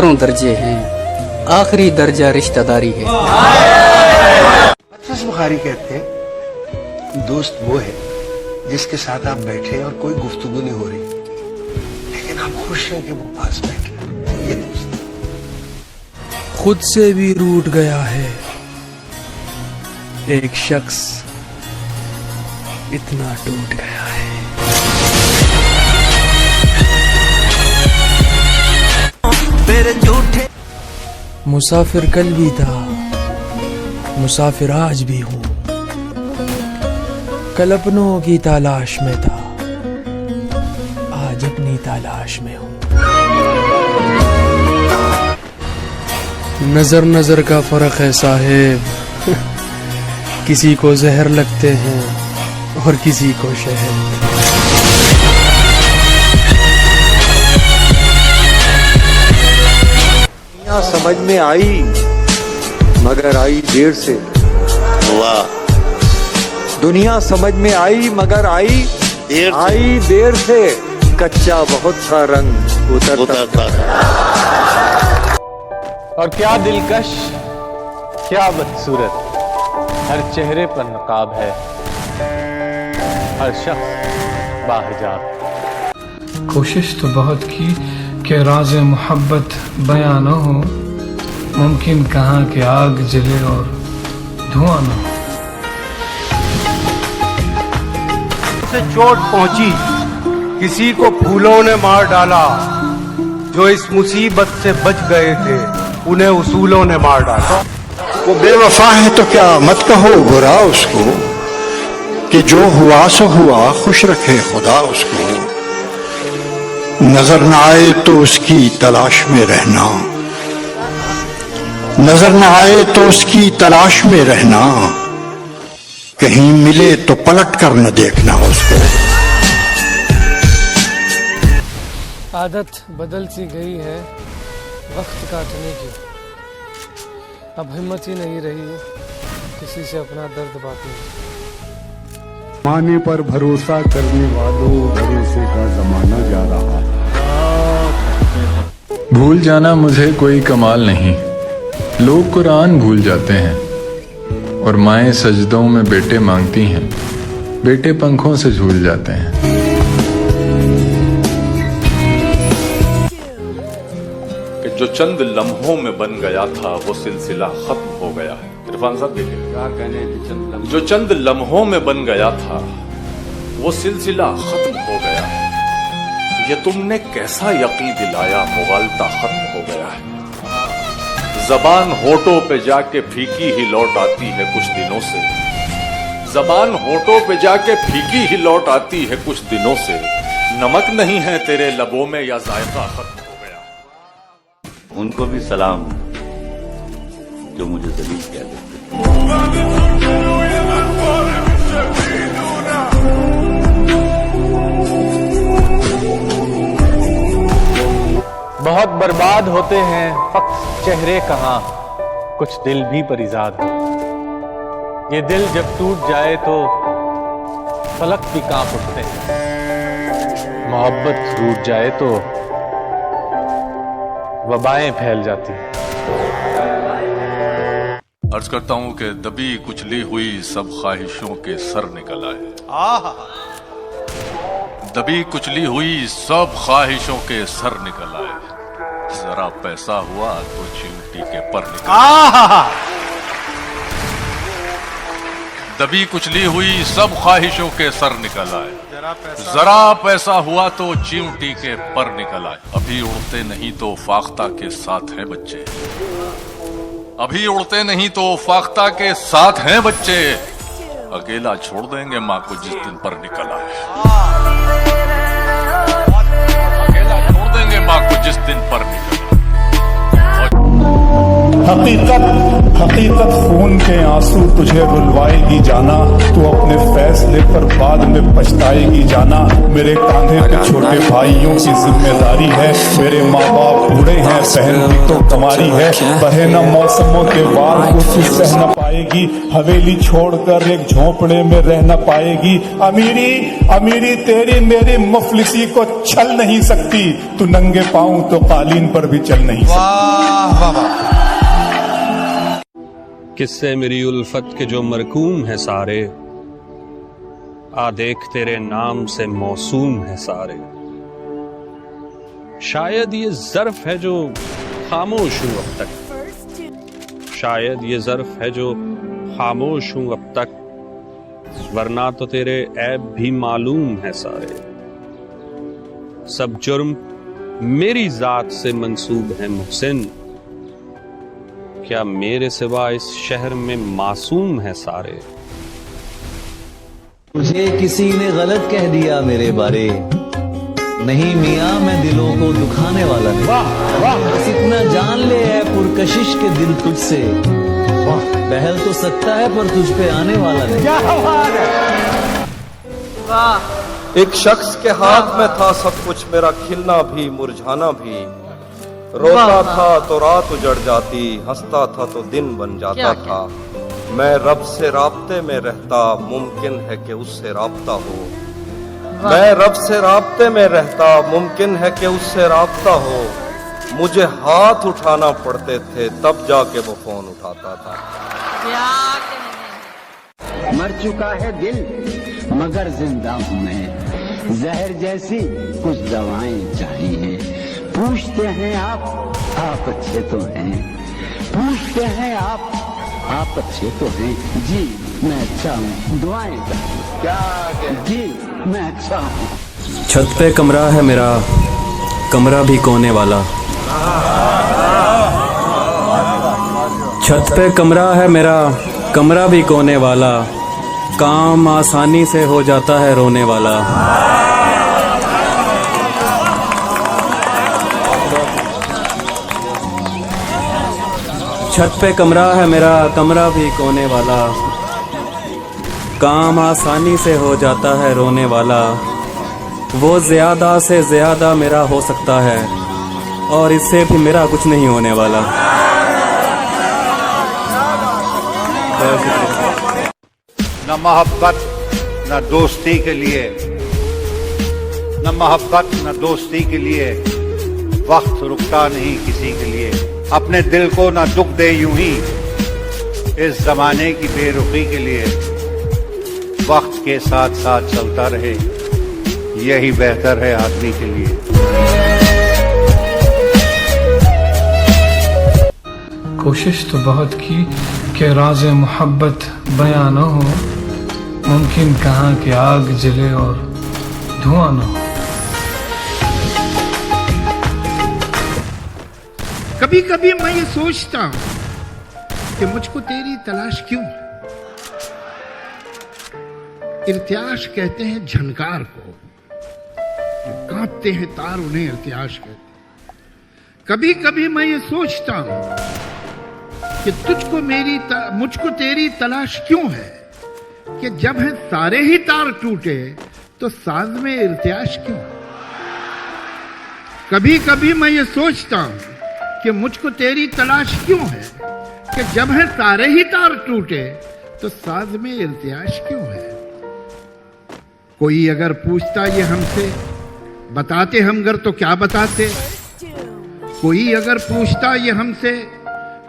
दर्जे हैं, आखिरी दर्जा रिश्तेदारी है। बुखारी कहते हैं दोस्त वो है जिसके साथ आप बैठे और कोई गुफ्तगू नहीं हो रही, लेकिन आप खुश हैं कि वो पास बैठे, ये दोस्त। खुद से भी रूठ गया है एक शख्स, इतना टूट गया है। मुसाफिर कल भी था, मुसाफिर आज भी हूँ। कल अपनों की तलाश में था, आज अपनी तलाश में हूँ। नजर नजर का फर्क है साहेब, किसी को जहर लगते हैं और किसी को शहद। समझ में आई मगर आई देर से। वाह। दुनिया समझ में आई मगर आई देर से। कच्चा बहुत सा रंग उतरता। और क्या दिलकश, क्या बदसूरत, हर चेहरे पर नकाब है, हर शख्स बाहिजाब। कोशिश तो बहुत की कि राज़ मोहब्बत बयां न हो, मुमकिन कहाँ के आग जले और धुआं न हो। से चोट पहुंची, किसी को फूलों ने मार डाला, जो इस मुसीबत से बच गए थे उन्हें उसूलों ने मार डाला। वो बेवफा है तो क्या मत कहो बुरा उसको, कि जो हुआ सो हुआ, खुश रखे खुदा उसको। नजर न आए तो उसकी तलाश में रहना, नजर न आए तो उसकी तलाश में रहना, कहीं मिले तो पलट कर न देखना उसको। आदत बदल सी गई है वक्त काटने की, अब हिम्मत ही नहीं रही किसी से अपना दर्द बांटने की। जमाने पर भरोसा करने वालों, भरोसे का जमाना जा रहा है। भूल जाना मुझे कोई कमाल नहीं, लोग कुरान भूल जाते हैं और माएं सजदों में बेटे मांगती हैं, बेटे पंखों से झूल जाते हैं। कि जो चंद लम्हों में बन गया था वो सिलसिला खत्म हो गया है। इरफान साहब देखिए, जो चंद लम्हों में बन गया था वो सिलसिला खत्म हो गया है। ये तुमने कैसा यकीन दिलाया, मुगालता खत्म हो गया है। जबान होठों पे जाके फीकी ही लौट आती है कुछ दिनों से, जबान होठों पे जाके फीकी ही लौट आती है कुछ दिनों से। नमक नहीं है तेरे लबों में या जायका खत्म हो गया। उनको भी सलाम जो मुझे जलील कहते हैं। बहुत बर्बाद होते हैं फक्त चेहरे कहाँ, कुछ दिल भी परिजाद हो। ये दिल जब टूट जाए तो फलक भी कांप उठते हैं, मोहब्बत रूठ जाए तो वबाएं फैल जाती हैं। अर्ज करता हूं कि दबी कुचली हुई सब ख्वाहिशों के सर निकल आए। दबी कुचली हुई सब ख्वाहिशों के सर निकल आए, जरा पैसा हुआ तो चिमटी के पर निकल आए। दबी कुचली हुई सब ख्वाहिशों के सर निकल आए, जरा पैसा हुआ तो चिमटी के पर निकल आए। अभी उड़ते नहीं तो फाख्ता के साथ हैं बच्चे, अभी उड़ते नहीं तो फाख्ता के साथ हैं बच्चे। अकेला छोड़ देंगे माँ को जिस दिन पर निकल आए, अकेला छोड़ देंगे माँ को जिस दिन पर निकल आए। हकीकत हकीकत खून के आंसू तुझे रुलवाएगी जाना, तू अपने फैसले पर बाद में पछताएगी जाना। मेरे कांधे पे छोटे भाइयों की जिम्मेदारी है, मेरे माँ बाप बूढ़े हैं, बहन भी तो कमारी है। बहे न मौसमों के वार को तू सह न पाएगी, हवेली छोड़कर एक झोंपड़े में रह न पाएगी। अमीरी अमीरी तेरी मेरी मुफलिसी को छल नहीं सकती, तू नंगे पाँव तो कालीन पर भी चल नहीं सकती। किससे मेरी उल्फत के जो मरकूम है सारे, आ देख तेरे नाम से मौसूम है सारे। शायद ये ज़र्फ है जो खामोश हूं अब तक, शायद ये ज़र्फ है जो खामोश हूं अब तक, वरना तो तेरे ऐब भी मालूम है सारे। सब जुर्म मेरी जात से मंसूब है मुहसिन, क्या मेरे सिवा इस शहर में मासूम है सारे। मुझे किसी ने गलत कह दिया मेरे बारे, नहीं मियाँ मैं दिलों को दुखाने वाला नहीं। बस इतना जान ले है पुरकशिश के दिल तुझसे, बहल तो सकता है पर तुझ पे आने वाला नहीं। एक शख्स के हाथ में था सब कुछ, मेरा खिलना भी मुरझाना भी। रोता था तो रात उजड़ जाती, हंसता था तो दिन बन जाता था। मैं रब से राब्ते में रहता, मुमकिन है कि उससे राब्ता हो। मैं रब से राब्ते में रहता, मुमकिन है कि उससे राब्ता हो। मुझे हाथ उठाना पड़ते थे तब जाके वो फोन उठाता था। मर चुका है दिल मगर जिंदा हूँ मैं, जहर जैसी कुछ दवाएं चाहिए। पूछते हैं आप अच्छे तो हैं, पूछते हैं आप अच्छे तो हैं। जी मैं अच्छा हूँ, दुआएं चाहिए। क्या जी मैं अच्छा हूँ। छत पे कमरा है मेरा, कमरा भी कोने वाला। छत पे कमरा है मेरा, कमरा भी कोने वाला। काम आसानी से हो जाता है रोने वाला। छत पे कमरा है मेरा, कमरा भी कोने वाला। काम आसानी से हो जाता है रोने वाला। वो ज्यादा से ज्यादा मेरा हो सकता है, और इससे भी मेरा कुछ नहीं होने वाला। न मोहब्बत न दोस्ती के लिए, न मोहब्बत न दोस्ती के लिए वक्त रुकता नहीं किसी के लिए। अपने दिल को न दुख दे यूं ही इस जमाने की बेरुखी के लिए। वक्त के साथ साथ चलता रहे, यही बेहतर है आदमी के लिए। कोशिश तो बहुत की कि राज़ मोहब्बत बयां न हो, मुमकिन कहाँ कि आग जले और धुआं न हो। कभी कभी मैं ये सोचता हूं कि मुझको तेरी तलाश क्यों। इर्तियाश कहते हैं झनकार को, कांपते हैं तार उन्हें इर्तियाश कहते हैं। कभी कभी मैं ये सोचता हूं कि मुझको तेरी तलाश क्यों है, कि जब है सारे ही तार टूटे तो साज में इर्तियाश क्यों। कभी कभी मैं ये सोचता हूं कि मुझको तेरी तलाश क्यों है, कि जब है सारे ही तार टूटे तो साज में इर्तियाश क्यों है। कोई अगर पूछता ये हमसे, बताते हम गर तो क्या बताते। कोई अगर पूछता ये हमसे,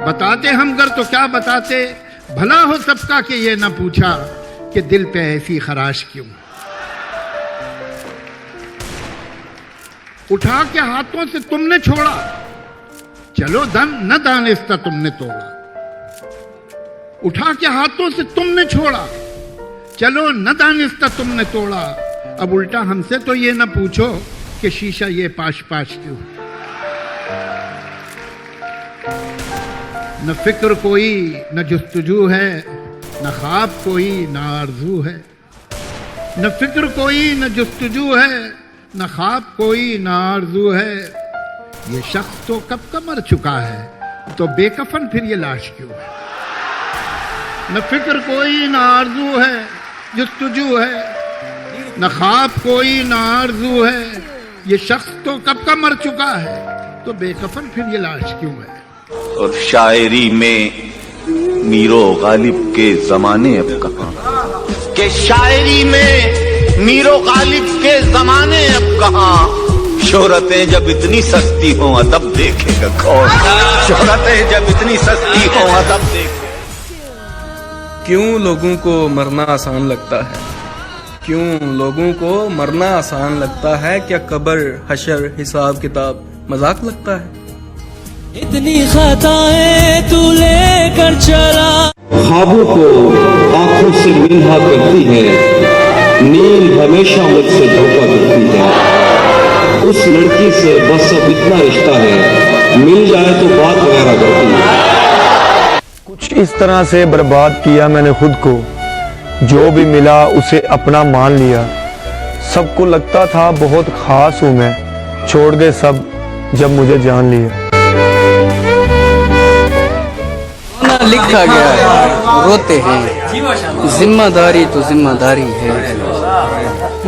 बताते हम गर तो क्या बताते। भला हो सबका कि ये ना पूछा कि दिल पे ऐसी खराश क्यों। उठा के हाथों से तुमने छोड़ा, चलो न दानिस्ता तुमने तोड़ा। उठा के हाथों से तुमने छोड़ा, चलो न दानिस्ता तुमने तोड़ा। अब उल्टा हमसे तो ये न पूछो कि शीशा ये पाश पाश क्यों। न फिक्र कोई न जुस्तजू है, न ख्वाब कोई न आरजू है। न फिक्र कोई न जुस्तजू है, न ख्वाब कोई न आरजू है। ये शख्स तो कब का मर चुका है, तो बेकफन फिर ये लाश क्यों है। न फिक्र कोई न आरजू है जुस्तजू है, न ख्वाब कोई न आरजू है, ये शख्स तो कब का मर चुका है, तो बेकफन फिर ये लाश क्यों है। और शायरी में मीरो गालिब के जमाने अब कहाँ, के शायरी में मीरो गालिब के जमाने अब कहाँ। शोहरतें जब इतनी सस्ती हो अदब देखेगा कौन, शोहरतें जब इतनी सस्ती हो अदब देखेगा। क्यों लोगों को मरना आसान लगता है, क्यों लोगों को मरना आसान लगता है, क्या कब्र हशर हिसाब किताब मजाक लगता है। इतनी खताएं तू लेकर चला, ख्वाबों को आंखों से मिन्हा करती है, नींद हमेशा मुझसे धोखा करती है। उस लड़की से बस अब इतना रिश्ता है, मिल जाए तो बात वगैरह करती है। कुछ इस तरह से बर्बाद किया मैंने खुद को, जो भी मिला उसे अपना मान लिया। सबको लगता था बहुत खास हूं मैं, छोड़ दे सब जब मुझे जान लिया। लिखा गया है रोते हैं, जिम्मेदारी तो जिम्मेदारी है।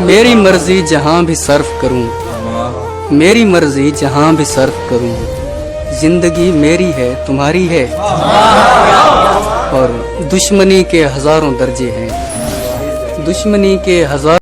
मेरी मर्जी जहां भी सर्फ करूं, मेरी मर्जी जहां भी सर्फ करूं, जिंदगी मेरी है तुम्हारी है। और दुश्मनी के हजारों दर्जे हैं, दुश्मनी के हजार